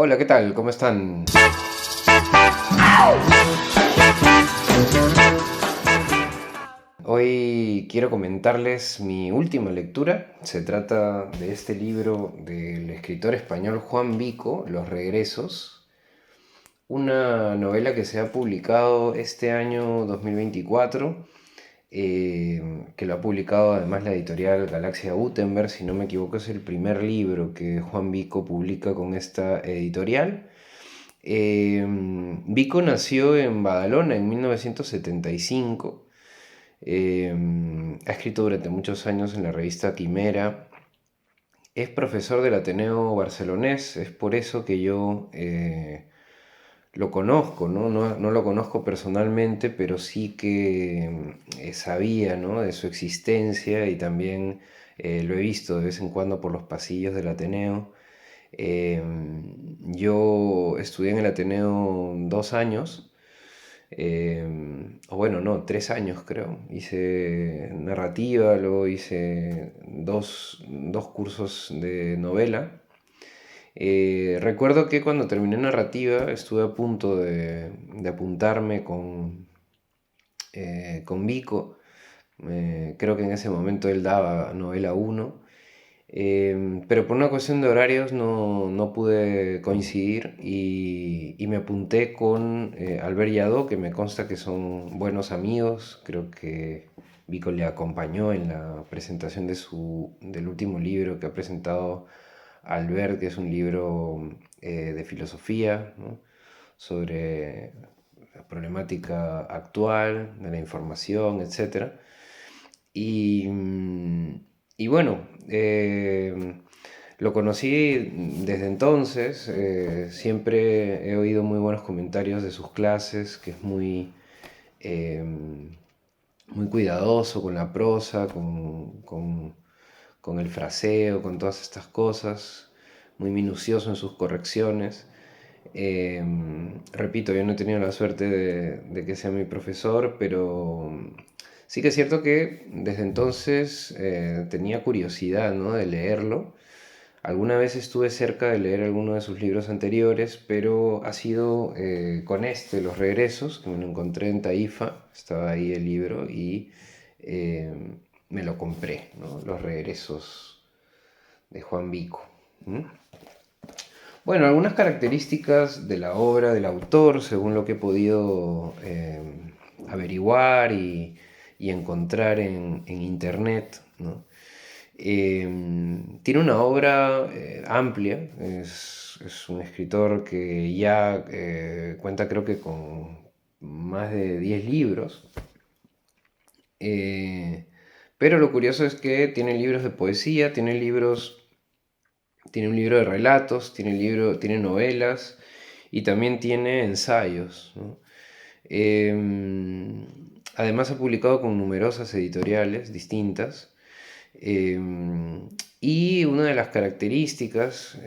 Hola, ¿qué tal? ¿Cómo están? Hoy quiero comentarles mi última lectura. Se trata de este libro del escritor español Juan Vico, Los Regresos, una novela que se ha publicado este año 2024, que lo ha publicado además la editorial Galaxia Gutenberg. Si no me equivoco, es el primer libro que Juan Vico publica con esta editorial. Vico nació en Badalona en 1975. Ha escrito durante muchos años en la revista Quimera. Es profesor del Ateneo Barcelonés. Es por eso que yo lo conozco, ¿no? No lo conozco personalmente, pero sí que sabía, ¿no?, de su existencia, y también lo he visto de vez en cuando por los pasillos del Ateneo. Yo estudié en el Ateneo 2 años, o bueno, no, 3 años creo. Hice narrativa, luego hice dos cursos de novela. Recuerdo que cuando terminé narrativa estuve a punto de apuntarme con Vico. Creo que en ese momento él daba novela uno, pero por una cuestión de horarios no pude coincidir, y me apunté con Albert Lladó, que me consta que son buenos amigos. Creo que Vico le acompañó en la presentación del último libro que ha presentado Albert, que es un libro de filosofía, ¿no?, sobre la problemática actual de la información, etcétera. Y bueno, lo conocí desde entonces. Siempre he oído muy buenos comentarios de sus clases, que es eh, muy cuidadoso con la prosa, con el fraseo, con todas estas cosas, muy minucioso en sus correcciones. Eh, Repito, yo no he tenido la suerte de que sea mi profesor, pero sí que es cierto que desde entonces tenía curiosidad, ¿no?, de leerlo. Alguna vez estuve cerca de leer alguno de sus libros anteriores, pero ha sido con Los Regresos, que me lo encontré en Taifa. Estaba ahí el libro y eh, me lo compré, ¿no? Los Regresos de Juan Vico. ¿Mm? Bueno, algunas características de la obra del autor, según lo que he podido averiguar y encontrar en internet, ¿no? Tiene una obra amplia. Es un escritor que ya cuenta, creo que con más de 10 libros. Eh, pero lo curioso es que tiene libros de poesía, tiene un libro de relatos, tiene novelas, y también tiene ensayos, ¿no? Además ha publicado con numerosas editoriales distintas. Y una de las características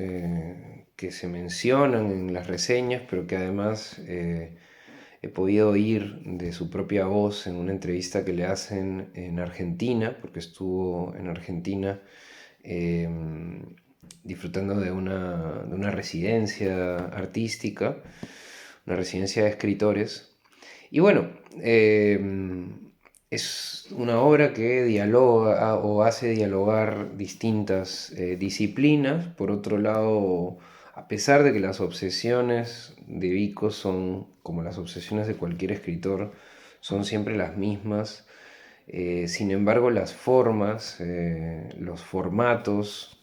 que se mencionan en las reseñas, pero que además he podido oír de su propia voz en una entrevista que le hacen en Argentina, porque estuvo en Argentina eh, disfrutando de una residencia artística, una residencia de escritores. Y bueno, es una obra que dialoga o hace dialogar distintas disciplinas. Por otro lado, a pesar de que las obsesiones de Vico son, como las obsesiones de cualquier escritor, son siempre las mismas, sin embargo las formas, los formatos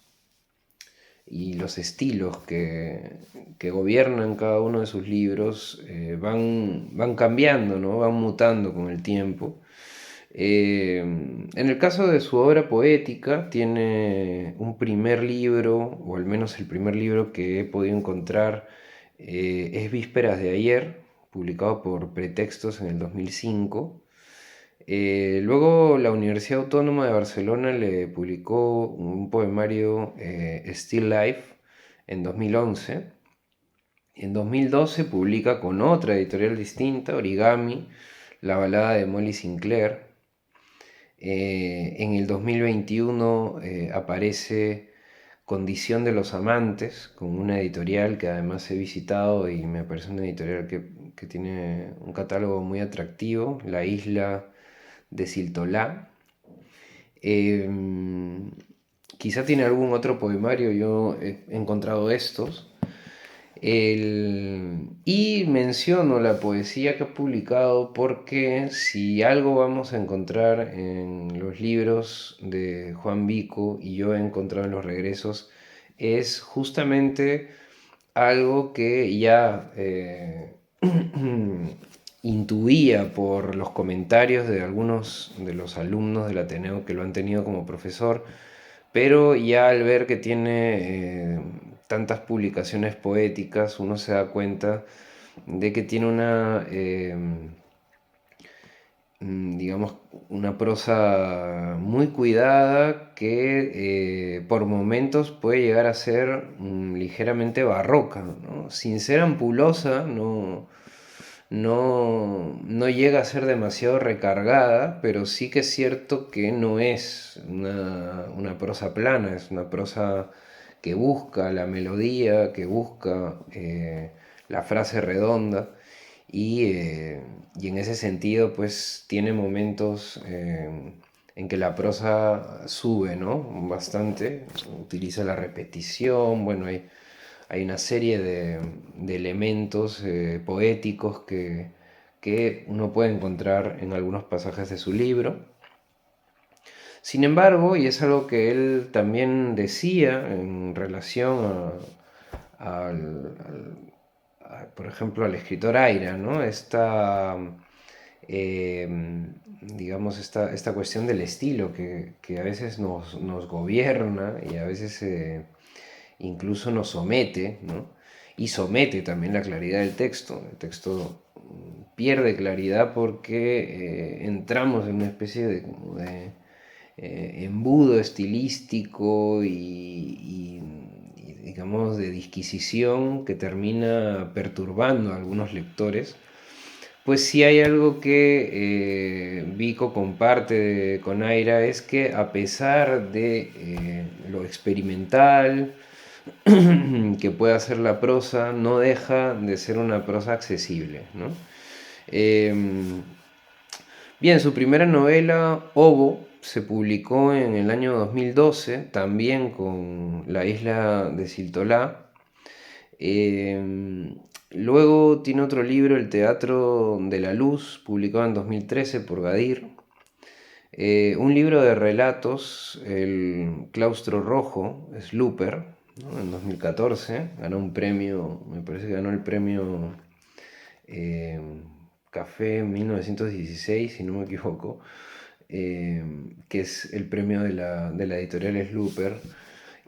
y los estilos que gobiernan cada uno de sus libros van cambiando, ¿no? Van mutando con el tiempo. En el caso de su obra poética, tiene un primer libro, o al menos el primer libro que he podido encontrar, es Vísperas de ayer, publicado por Pretextos en el 2005. Luego la Universidad Autónoma de Barcelona le publicó un poemario, Still Life, en 2011. En 2012 publica con otra editorial distinta, Origami, la balada de Molly Sinclair. En el 2021 aparece Condición de los Amantes, con una editorial que además he visitado y me parece una editorial que tiene un catálogo muy atractivo, La Isla de Siltolá. Em, Quizá tiene algún otro poemario, yo he encontrado estos. Y menciono la poesía que ha publicado porque si algo vamos a encontrar en los libros de Juan Vico y yo he encontrado en los regresos, es justamente algo que ya intuía por los comentarios de algunos de los alumnos del Ateneo que lo han tenido como profesor, pero ya al ver que tiene tantas publicaciones poéticas, uno se da cuenta de que tiene digamos, una prosa muy cuidada que por momentos puede llegar a ser ligeramente barroca, ¿no? Sin ser ampulosa, no llega a ser demasiado recargada, pero sí que es cierto que no es una prosa plana, es una prosa que busca la melodía, que busca la frase redonda y en ese sentido pues tiene momentos en que la prosa sube, ¿no? Bastante, utiliza la repetición, bueno, hay una serie de elementos poéticos que uno puede encontrar en algunos pasajes de su libro. Sin embargo, y es algo que él también decía en relación por ejemplo, al escritor Aira, ¿no? Digamos, esta cuestión del estilo que a veces nos gobierna y a veces incluso nos somete, ¿no? Y somete también la claridad del texto. El texto pierde claridad porque entramos en una especie de embudo estilístico y, digamos, de disquisición que termina perturbando a algunos lectores. Pues sí hay algo que Vico comparte con Aira, es que a pesar de lo experimental que puede hacer la prosa, no deja de ser una prosa accesible, ¿no? Bien, su primera novela, Obo, se publicó en el año 2012, también con La Isla de Siltolá. Luego tiene otro libro, El Teatro de la Luz, publicado en 2013 por Gadir. Un libro de relatos, El Claustro Rojo, Slooper, ¿no? En 2014. Ganó un premio, me parece que ganó el premio eh, Café 1916, si no me equivoco, que es el premio de la editorial Slooper,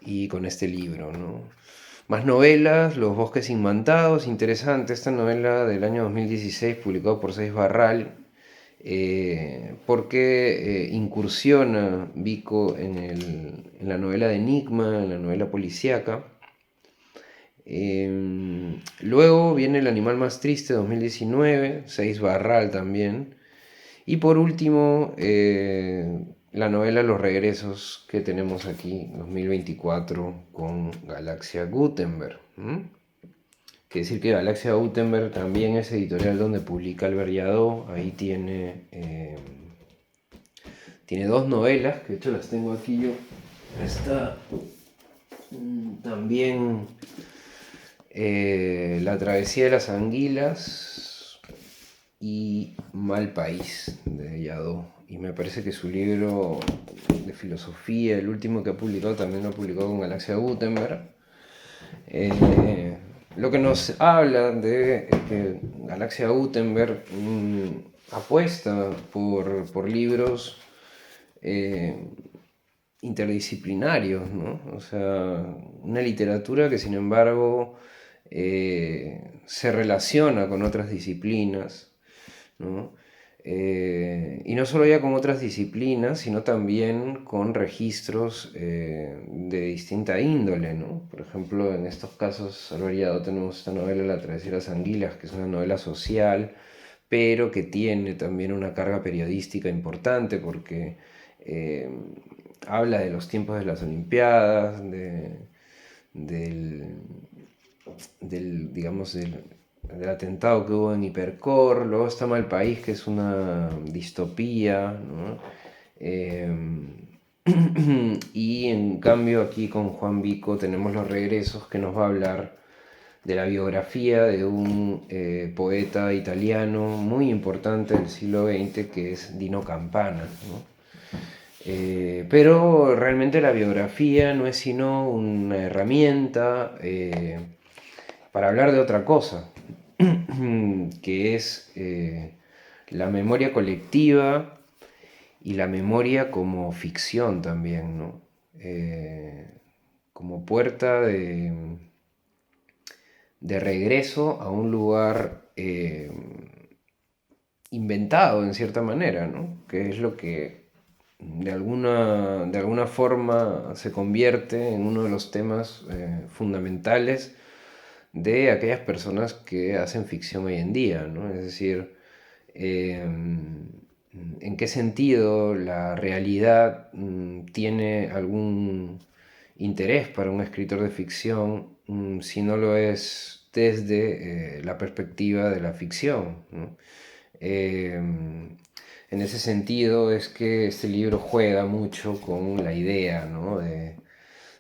y con este libro, ¿no? Más novelas, Los Bosques Inmantados, interesante, esta novela del año 2016, publicado por Seis Barral, porque incursiona Vico en la novela de enigma, en la novela policíaca. Luego viene El Animal Más Triste, 2019, Seis Barral también. Y por último, la novela Los Regresos que tenemos aquí, 2024, con Galaxia Gutenberg. Quiere decir que Galaxia Gutenberg también es editorial donde publica Albert Yadó. Ahí tiene dos novelas, que de hecho las tengo aquí yo. Está también La Travesía de las Anguilas y Mal País de Yadó. Y me parece que su libro de filosofía, el último que ha publicado, también lo ha publicado con Galaxia Gutenberg. Lo que nos habla de que Galaxia Gutenberg apuesta por libros interdisciplinarios, ¿no? O sea, una literatura que sin embargo se relaciona con otras disciplinas, ¿no? Y no solo ya con otras disciplinas, sino también con registros de distinta índole, ¿no? Por ejemplo, en estos casos, Albert Yadó, tenemos esta novela La Travesía de las Anguilas, que es una novela social, pero que tiene también una carga periodística importante porque habla de los tiempos de las Olimpiadas, del, digamos, del atentado que hubo en Hipercore. Luego está Malpaís, que es una distopía, ¿no? Y en cambio aquí con Juan Vico tenemos Los Regresos, que nos va a hablar de la biografía de un poeta italiano muy importante del siglo XX, que es Dino Campana, ¿no? Pero realmente la biografía no es sino una herramienta para hablar de otra cosa, que es la memoria colectiva y la memoria como ficción también, ¿no? Como puerta de regreso a un lugar inventado en cierta manera, ¿no? Que es lo que de alguna forma se convierte en uno de los temas fundamentales de aquellas personas que hacen ficción hoy en día, ¿no? Es decir, en qué sentido la realidad tiene algún interés para un escritor de ficción si no lo es desde la perspectiva de la ficción, ¿no? En ese sentido es que este libro juega mucho con la idea, ¿no?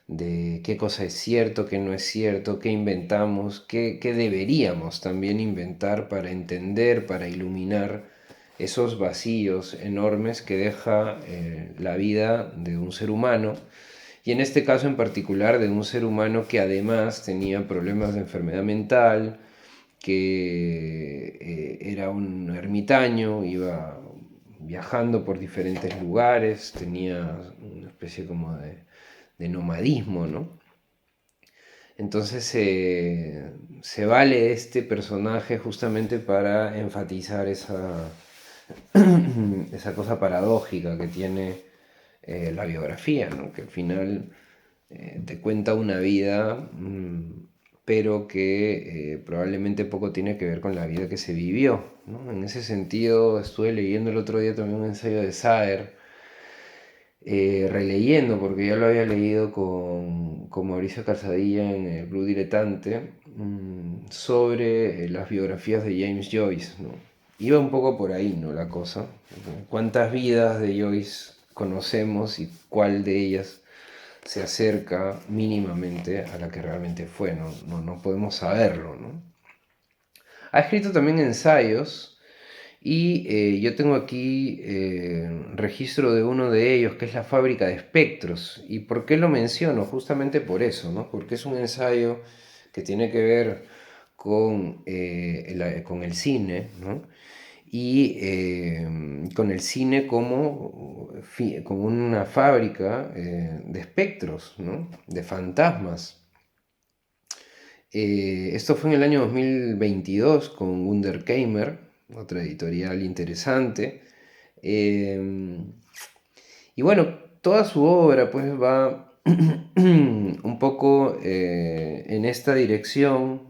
De qué cosa es cierto, qué no es cierto, qué inventamos, qué deberíamos también inventar para entender, para iluminar esos vacíos enormes que deja la vida de un ser humano, y en este caso en particular de un ser humano que además tenía problemas de enfermedad mental, que era un ermitaño, iba viajando por diferentes lugares, tenía una especie como de nomadismo, ¿no? Entonces se vale este personaje justamente para enfatizar esa cosa paradójica que tiene la biografía, ¿no? Que al final te cuenta una vida, pero que probablemente poco tiene que ver con la vida que se vivió, ¿no? En ese sentido, estuve leyendo el otro día también un ensayo de Saer, releyendo, porque ya lo había leído con Mauricio Calzadilla en el Blue Diletante, sobre las biografías de James Joyce, ¿no? Iba un poco por ahí, ¿no? La cosa. ¿Cuántas vidas de Joyce conocemos y cuál de ellas se acerca mínimamente a la que realmente fue? No podemos saberlo, ¿no? Ha escrito también ensayos y yo tengo aquí registro de uno de ellos, que es La fábrica de espectros. ¿Y por qué lo menciono? Justamente por eso, ¿no? Porque es un ensayo que tiene que ver con el cine, ¿no? Y con el cine como una fábrica de espectros, ¿no? De fantasmas. Esto fue en el año 2022 con Wunder Keimer, otra editorial interesante. Eh, y bueno, toda su obra pues va un poco en esta dirección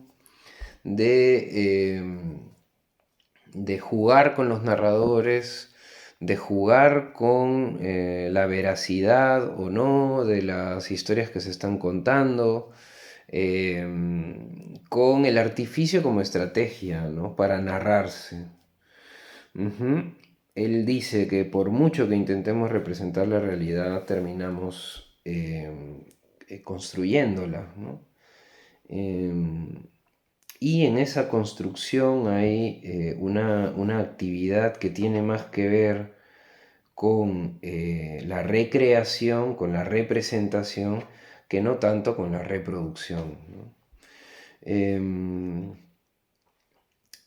de, de jugar con los narradores, de jugar con la veracidad o no de las historias que se están contando, con el artificio como estrategia, ¿no? Para narrarse. Ujú. Él dice que por mucho que intentemos representar la realidad, terminamos construyéndola, ¿no? Em, y en esa construcción hay una actividad que tiene más que ver con la recreación, con la representación, que no tanto con la reproducción, ¿no? Em,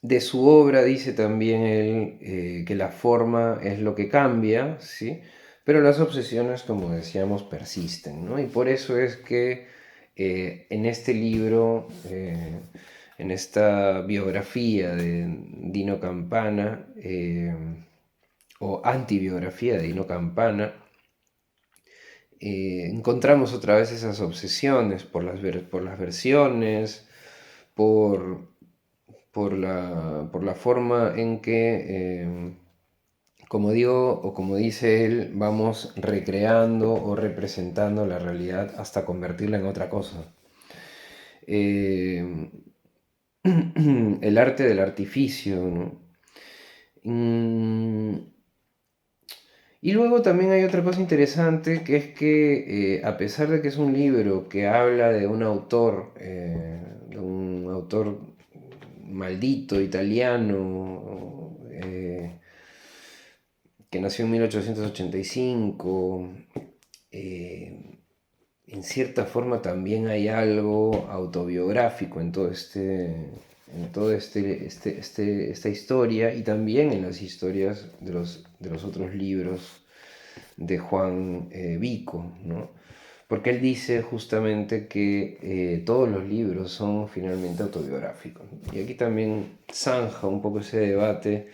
de su obra dice también él que la forma es lo que cambia, ¿sí? Pero las obsesiones, como decíamos, persisten, ¿no? Y por eso es que en este libro, en esta biografía de Dino Campana, o antibiografía de Dino Campana, encontramos otra vez esas obsesiones por las versiones, por, por la forma en que, como digo, o como dice él, vamos recreando o representando la realidad hasta convertirla en otra cosa. eh, el arte del artificio, ¿no? Mm, y luego también hay otra cosa interesante, que es que a pesar de que es un libro que habla de un autor maldito italiano, que nació en 1885, eh, en cierta forma también hay algo autobiográfico en esta historia, y también en las historias de los otros libros de Juan Vico, ¿no? Porque él dice justamente que todos los libros son finalmente autobiográficos. Y aquí también zanja un poco ese debate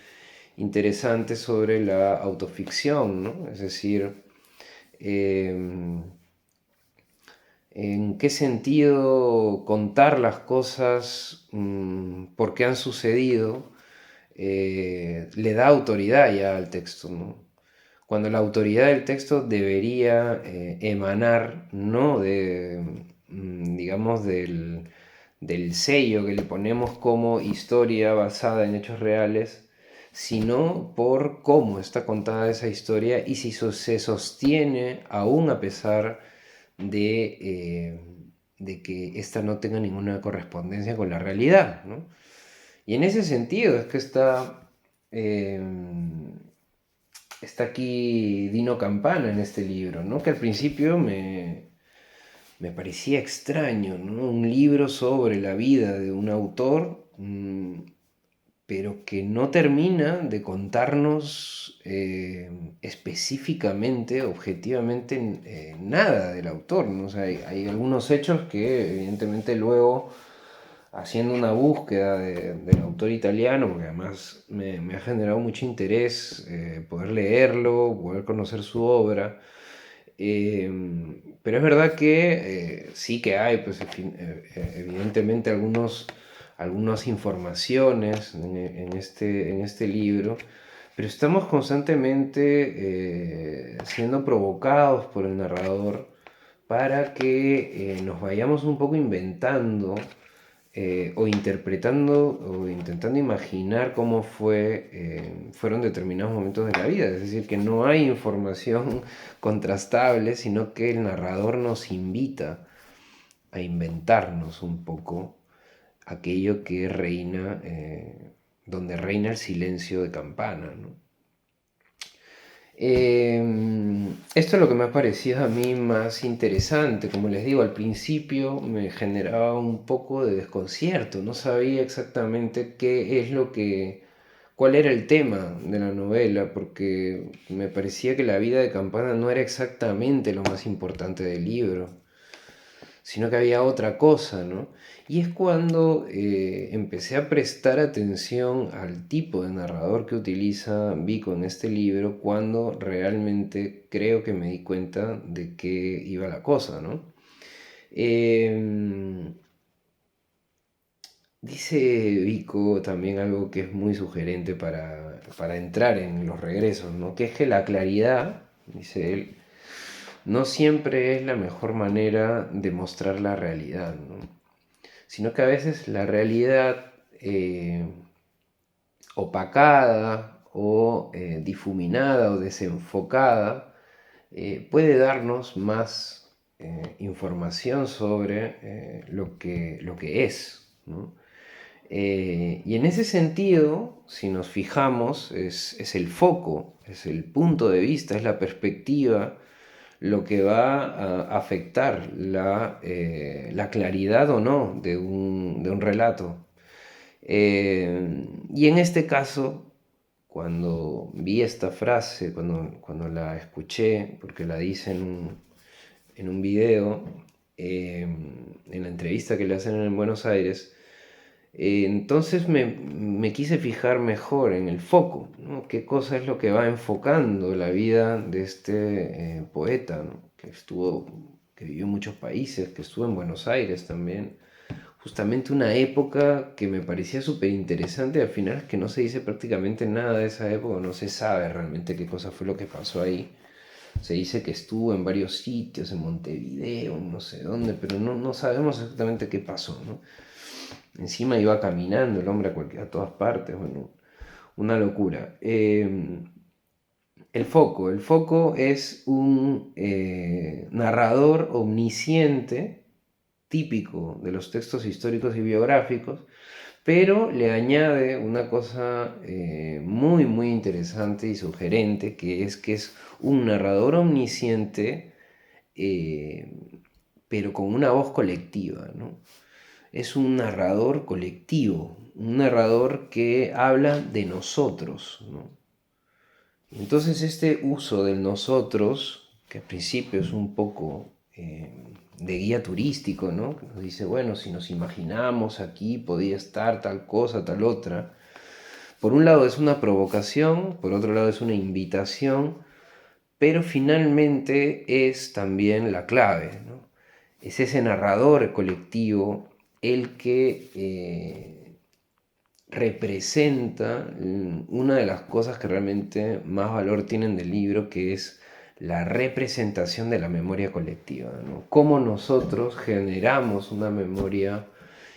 interesante sobre la autoficción, ¿no? Es decir, eh, en qué sentido contar las cosas porque han sucedido le da autoridad ya al texto, ¿no? Cuando la autoridad del texto debería emanar no digamos, del sello que le ponemos como historia basada en hechos reales, sino por cómo está contada esa historia y si se sostiene aún a pesar de que ésta no tenga ninguna correspondencia con la realidad, ¿no? Y en ese sentido es que eh, está aquí Dino Campana en este libro, ¿no? Que al principio me parecía extraño, ¿no? Un libro sobre la vida de un autor, pero que no termina de contarnos específicamente, objetivamente, nada del autor, ¿no? O sea, hay algunos hechos que evidentemente luego, haciendo una búsqueda del autor italiano, porque además me ha generado mucho interés poder leerlo, poder conocer su obra. Pero es verdad que sí que hay, pues, evidentemente algunas informaciones en este libro, pero estamos constantemente siendo provocados por el narrador para que nos vayamos un poco inventando o interpretando o intentando imaginar cómo fueron determinados momentos de la vida. Es decir, que no hay información contrastable, sino que el narrador nos invita a inventarnos un poco aquello que reina, donde reina el silencio de campana, ¿no? Esto es lo que me ha parecido a mí más interesante. Como les digo, al principio me generaba un poco de desconcierto. No sabía exactamente cuál era el tema de la novela, porque me parecía que la vida de Campana no era exactamente lo más importante del libro, sino que había otra cosa, ¿no? Y es cuando empecé a prestar atención al tipo de narrador que utiliza Vico en este libro, cuando realmente creo que me di cuenta de qué iba la cosa, ¿no? Eh, Dice Vico también algo que es muy sugerente para entrar en los regresos, ¿no? Que es que la claridad, dice él, no siempre es la mejor manera de mostrar la realidad, ¿no? Sino que a veces la realidad opacada o difuminada o desenfocada puede darnos más información sobre lo que es, ¿no? Y en ese sentido, si nos fijamos, es el foco, es el punto de vista, es la perspectiva lo que va a afectar la claridad o no de un relato. Y en este caso, cuando vi esta frase, cuando la escuché, porque la dice en un video, en la entrevista que le hacen en Buenos Aires, entonces me quise fijar mejor en el foco, ¿no? ¿Qué cosa es lo que va enfocando la vida de este poeta, ¿no? Que vivió en muchos países, que estuvo en Buenos Aires también? Justamente una época que me parecía súper interesante. Al final es que no se dice prácticamente nada de esa época, no se sabe realmente qué cosa fue lo que pasó ahí. Se dice que estuvo en varios sitios, en Montevideo, en no sé dónde, pero no sabemos exactamente qué pasó, ¿no? Encima iba caminando el hombre a todas partes, bueno, una locura. El foco es un narrador omnisciente, típico de los textos históricos y biográficos, pero le añade una cosa muy, muy interesante y sugerente, que es un narrador omnisciente, eh, pero con una voz colectiva, ¿no? Es un narrador colectivo, un narrador que habla de nosotros, ¿no? Entonces este uso del nosotros, que al principio es un poco de guía turístico, ¿no? Que nos dice, bueno, si nos imaginamos aquí podía estar tal cosa, tal otra. Por un lado es una provocación, por otro lado es una invitación, pero finalmente es también la clave, ¿no? Es ese narrador colectivo el que representa una de las cosas que realmente más valor tienen del libro, que es la representación de la memoria colectiva, ¿no? Cómo nosotros generamos una memoria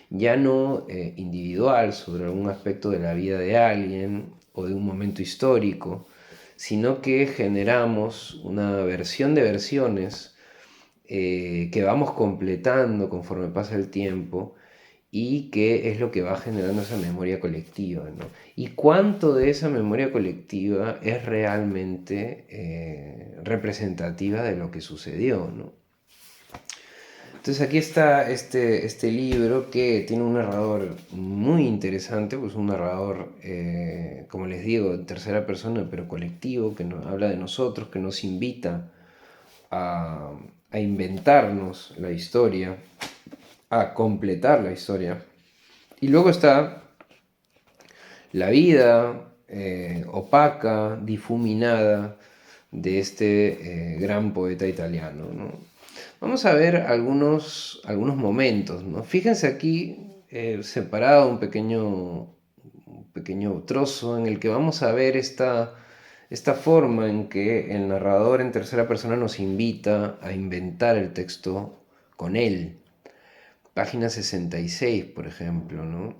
ya no individual sobre algún aspecto de la vida de alguien o de un momento histórico, sino que generamos una versión de versiones que vamos completando conforme pasa el tiempo y que es lo que va generando esa memoria colectiva, ¿no? Y cuánto de esa memoria colectiva es realmente representativa de lo que sucedió, ¿no? Entonces aquí está este libro que tiene un narrador muy interesante, pues un narrador, como les digo, en tercera persona, pero colectivo, que nos habla de nosotros, que nos invita a, a inventarnos la historia, a completar la historia. Y luego está la vida opaca, difuminada de este gran poeta italiano, ¿no? Vamos a ver algunos momentos, ¿no? Fíjense aquí separado un pequeño trozo en el que vamos a ver esta forma en que el narrador en tercera persona nos invita a inventar el texto con él. Página 66, por ejemplo, ¿no?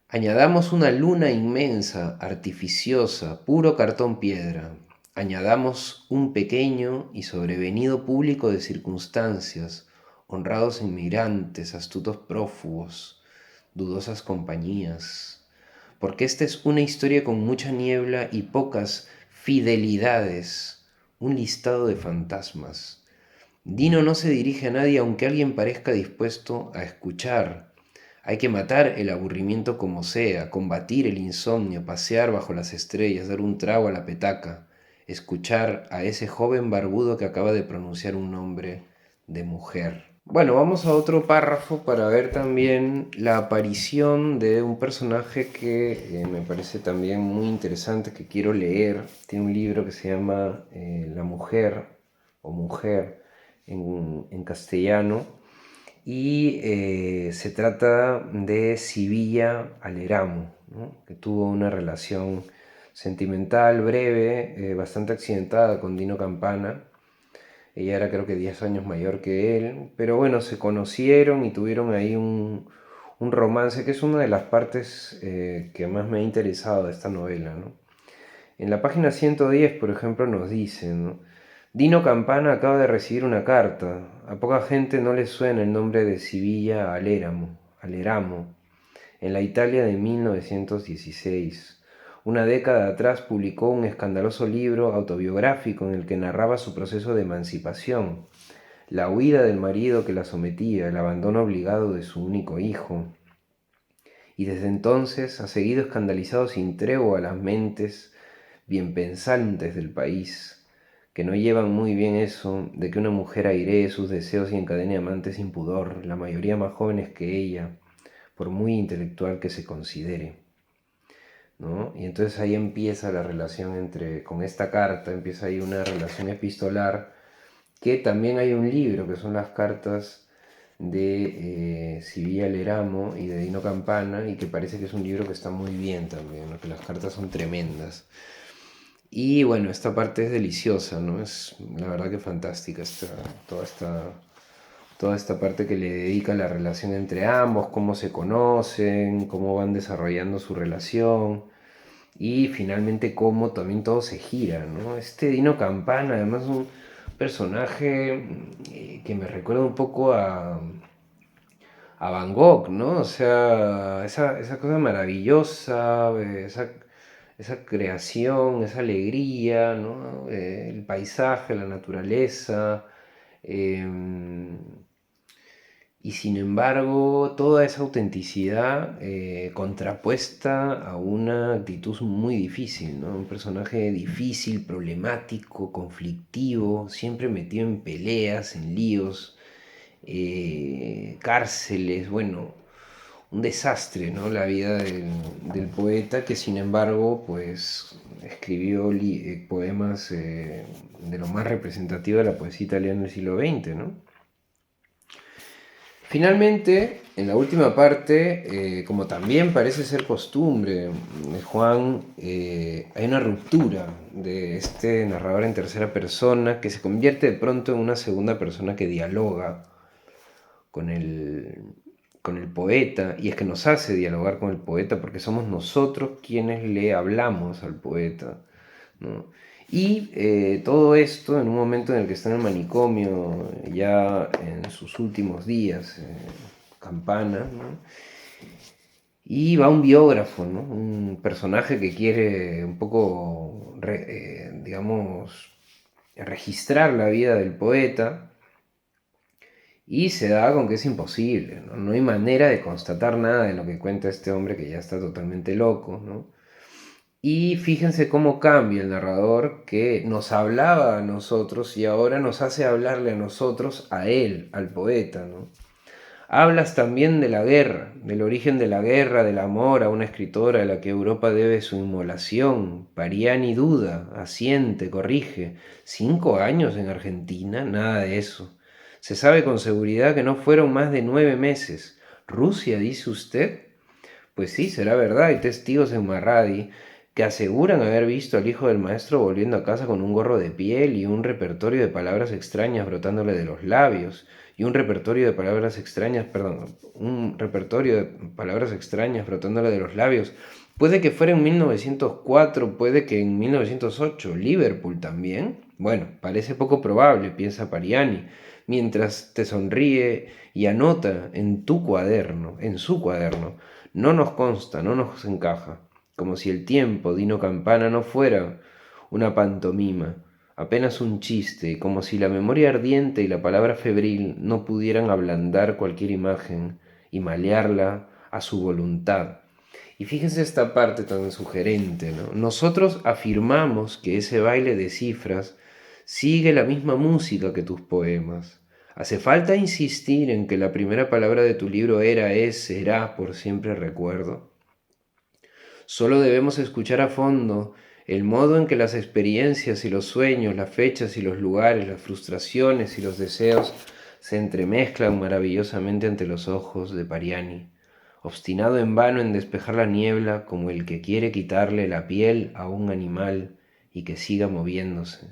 Añadamos una luna inmensa, artificiosa, puro cartón piedra. Añadamos un pequeño y sobrevenido público de circunstancias, honrados inmigrantes, astutos prófugos, dudosas compañías. Porque esta es una historia con mucha niebla y pocas fidelidades, un listado de fantasmas. Dino no se dirige a nadie aunque alguien parezca dispuesto a escuchar. Hay que matar el aburrimiento como sea, combatir el insomnio, pasear bajo las estrellas, dar un trago a la petaca, escuchar a ese joven barbudo que acaba de pronunciar un nombre de mujer. Bueno, vamos a otro párrafo para ver también la aparición de un personaje que me parece también muy interesante, que quiero leer. Tiene un libro que se llama La Mujer o Mujer en castellano y se trata de Sibilla Aleramo, ¿no? Que tuvo una relación sentimental breve, bastante accidentada con Dino Campana. Ella era creo que 10 años mayor que él, pero bueno, se conocieron y tuvieron ahí un romance que es una de las partes que más me ha interesado de esta novela, ¿no? En la página 110, por ejemplo, nos dice, ¿no? Dino Campana acaba de recibir una carta. A poca gente no le suena el nombre de Sibilla Aleramo, en la Italia de 1916. Una década atrás publicó un escandaloso libro autobiográfico en el que narraba su proceso de emancipación, la huida del marido que la sometía, el abandono obligado de su único hijo. Y desde entonces ha seguido escandalizado sin tregua a las mentes bien pensantes del país, que no llevan muy bien eso de que una mujer airee sus deseos y encadene amantes sin pudor, la mayoría más jóvenes que ella, por muy intelectual que se considere, ¿no? Y entonces ahí empieza la relación con esta carta, empieza ahí una relación epistolar, que también hay un libro, que son las cartas de Sibilla Aleramo y de Dino Campana, y que parece que es un libro que está muy bien también, ¿no? Que las cartas son tremendas. Y bueno, esta parte es deliciosa, ¿no? Es la verdad que fantástica toda esta parte que le dedica a la relación entre ambos, cómo se conocen, cómo van desarrollando su relación y finalmente cómo también todo se gira, ¿no? Este Dino Campana, además, es un personaje que me recuerda un poco a Van Gogh, ¿no? O sea, esa cosa maravillosa, esa creación, esa alegría, ¿no? El paisaje, la naturaleza. em, y sin embargo, toda esa autenticidad contrapuesta a una actitud muy difícil, ¿no? Un personaje difícil, problemático, conflictivo, siempre metido en peleas, en líos, cárceles, bueno, un desastre, ¿no? La vida del poeta que sin embargo, pues escribió poemas de lo más representativo de la poesía italiana del siglo XX, ¿no? Finalmente, en la última parte, como también parece ser costumbre de Juan, hay una ruptura de este narrador en tercera persona que se convierte de pronto en una segunda persona que dialoga con con el poeta, y es que nos hace dialogar con el poeta porque somos nosotros quienes le hablamos al poeta, ¿no? Y todo esto en un momento en el que está en el manicomio, ya en sus últimos días, Campana, ¿no? Y va un biógrafo, ¿no? Un personaje que quiere un poco, digamos, registrar la vida del poeta y se da con que es imposible, ¿no? No hay manera de constatar nada de lo que cuenta este hombre que ya está totalmente loco, ¿no? Y fíjense cómo cambia el narrador que nos hablaba a nosotros y ahora nos hace hablarle a nosotros, a él, al poeta, ¿no? Hablas también de la guerra, del origen de la guerra, del amor a una escritora a la que Europa debe su inmolación. Pariani duda, asiente, corrige. 5 años en Argentina, nada de eso. Se sabe con seguridad que no fueron más de 9 meses. ¿Rusia, dice usted? Pues sí, será verdad, hay testigos en Marradi que aseguran haber visto al hijo del maestro volviendo a casa con un gorro de piel y un repertorio de palabras extrañas brotándole de los labios, y un repertorio de palabras extrañas, perdón, un repertorio de palabras extrañas brotándole de los labios. Puede que fuera en 1904, puede que en 1908, Liverpool también. Bueno, parece poco probable, piensa Pariani, mientras te sonríe y anota en tu cuaderno, en su cuaderno. No nos consta, no nos encaja, como si el tiempo, Dino Campana, no fuera una pantomima, apenas un chiste, como si la memoria ardiente y la palabra febril no pudieran ablandar cualquier imagen y malearla a su voluntad. Y fíjense esta parte tan sugerente, ¿no? Nosotros afirmamos que ese baile de cifras sigue la misma música que tus poemas. ¿Hace falta insistir en que la primera palabra de tu libro era, es, será, por siempre recuerdo? Solo debemos escuchar a fondo el modo en que las experiencias y los sueños, las fechas y los lugares, las frustraciones y los deseos se entremezclan maravillosamente ante los ojos de Pariani, obstinado en vano en despejar la niebla como el que quiere quitarle la piel a un animal y que siga moviéndose.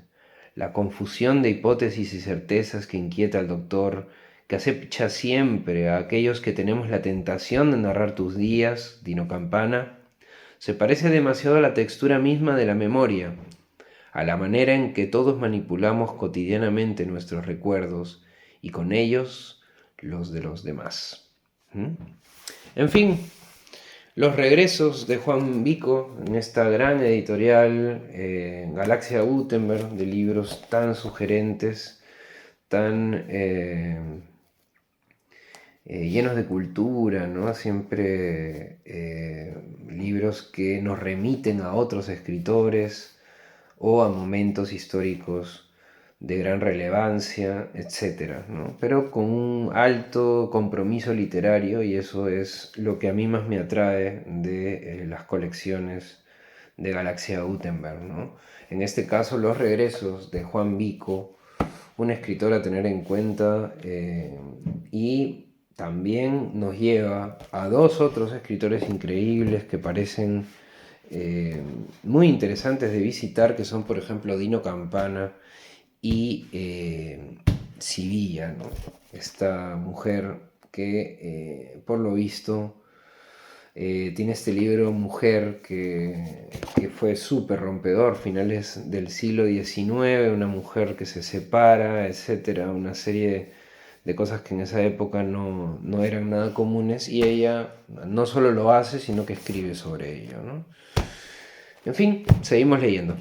La confusión de hipótesis y certezas que inquieta al doctor, que acecha siempre a aquellos que tenemos la tentación de narrar tus días, Dino Campana, se parece demasiado a la textura misma de la memoria, a la manera en que todos manipulamos cotidianamente nuestros recuerdos y con ellos los de los demás. ¿Mm? En fin, los regresos de Juan Vico en esta gran editorial Galaxia Gutenberg, de libros tan sugerentes, tan llenos de cultura, ¿no? Siempre libros que nos remiten a otros escritores o a momentos históricos de gran relevancia, etcétera, ¿no? Pero con un alto compromiso literario, y eso es lo que a mí más me atrae de las colecciones de Galaxia Gutenberg, ¿no? En este caso, Los regresos de Juan Vico, un escritor a tener en cuenta, y también nos lleva a dos otros escritores increíbles que parecen muy interesantes de visitar, que son por ejemplo Dino Campana y Sivilla, ¿no? Esta mujer que por lo visto tiene este libro Mujer que fue súper rompedor, finales del siglo XIX, una mujer que se separa, etcétera, una serie de cosas que en esa época no eran nada comunes, y ella no solo lo hace, sino que escribe sobre ello, ¿no? En fin, seguimos leyendo.